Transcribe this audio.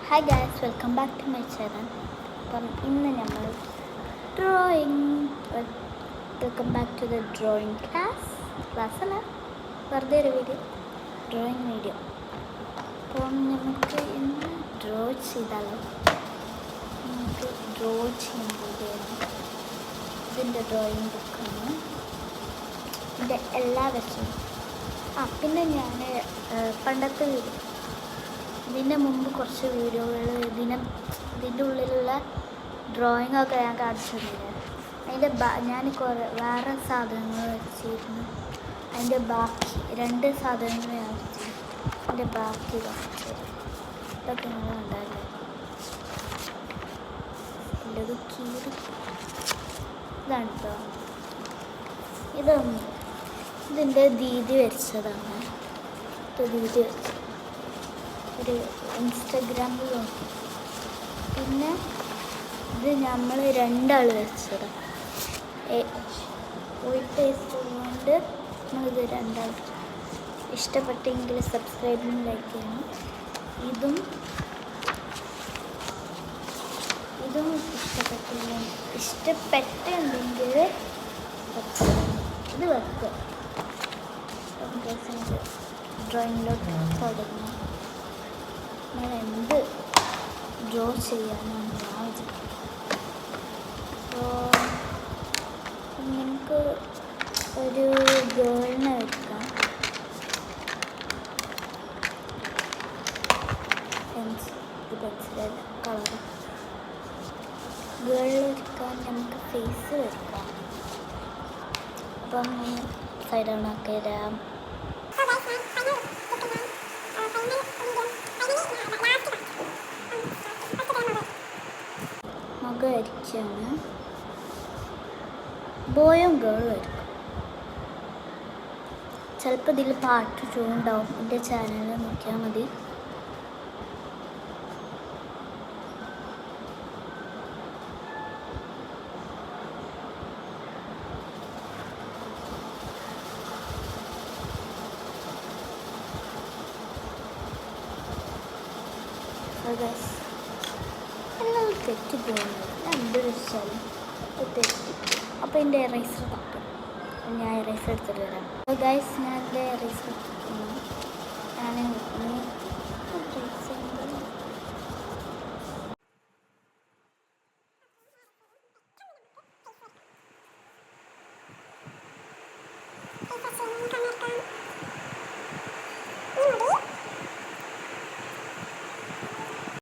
Hi guys, welcome back to my channel. അപ്പം ഇന്ന് നമ്മൾ drawing welcome back to the drawing class അല്ല, വെറുതെ ഒരു ഡ്രോയിങ് വീഡിയോ. അപ്പം നമുക്ക് ഇന്ന് ഡ്രോ ചെയ്താലോ. നമുക്ക് ഡ്രോ ചെയ്യുമ്പോഴാണ് ഇതിൻ്റെ ഡ്രോയിങ് ബുക്കാണ്. ഇതിൻ്റെ എല്ലാ വശവും പിന്നെ ഞാൻ പണ്ടത്തെ വീഡിയോ, ഇതിൻ്റെ മുമ്പ് കുറച്ച് വീഡിയോകൾ ഇതിൻ്റെ ഉള്ളിലുള്ള ഡ്രോയിങ്ങൊക്കെ ഞാൻ കാണിച്ചിരുന്നില്ല. അതിൻ്റെ ഞാൻ വേറെ സാധനങ്ങൾ വെച്ചിരുന്നു. അതിൻ്റെ ബാക്കി 2 സാധനങ്ങൾ ഞാൻ വെച്ചിരുന്നു. അതിൻ്റെ ബാക്കി കുറച്ച് ഇതൊക്കെ നിങ്ങൾ കണ്ടല്ലേ. ഇത് കീറി ഇതാണ് കേട്ടോ. ഇതിൻ്റെ ദീദി വരച്ചതാണ്. ദീദി വരച്ചത് ഒരു ഇൻസ്റ്റഗ്രാമിൽ നോക്കി. പിന്നെ ഇത് നമ്മൾ 2 ആൾ വെച്ചതാണ്. ഒരു ടേസ്റ്റ് ഉള്ളതുകൊണ്ട് നമ്മളിത് 2 ആൾ. ഇഷ്ടപ്പെട്ടെങ്കിൽ സബ്സ്ക്രൈബും ലൈക്ക് ചെയ്യണം. ഇതും ഇഷ്ടപ്പെട്ടുണ്ടെങ്കിൽ ഇത് വെക്കുക. ഡ്രോയിങ്ങിലോട്ട് തുടങ്ങി ഞാൻ എന്ത് ഡ്രോ ചെയ്യാനാണ് ഞാൻ വിചാരിക്കുന്നത്. അപ്പോൾ നമുക്ക് ഒരു ഗേളിനെ വെക്കാം. പെൻസിൽ കളർ ഗേൾ വരയ്ക്കാൻ നമുക്ക് ഫേസ് വരയ്ക്കാം. അപ്പം സൈഡാണൊക്കെ തരാം. മുഖം വരയ്ക്കാണ്. ബോയും ഗേളും വരയ്ക്കും. ചിലപ്പോൾ ഇതിൽ പാർട്ട് 2 ഉണ്ടാവും. എൻ്റെ ചാനലിൽ നോക്കിയാൽ മതി. എല്ലാം തെറ്റി പോകുന്നത് എന്തൊരു സ്ഥലം തെറ്റി. അപ്പോൾ എൻ്റെ എറൈസർ തപ്പും. ഞാൻ എറൈസർ എടുത്തിട്ട് വരാം. അപ്പോൾ ഗൈസ്, ഞാൻ എൻ്റെ എറൈസർ എടുത്തിട്ടുണ്ട്. ഞാൻ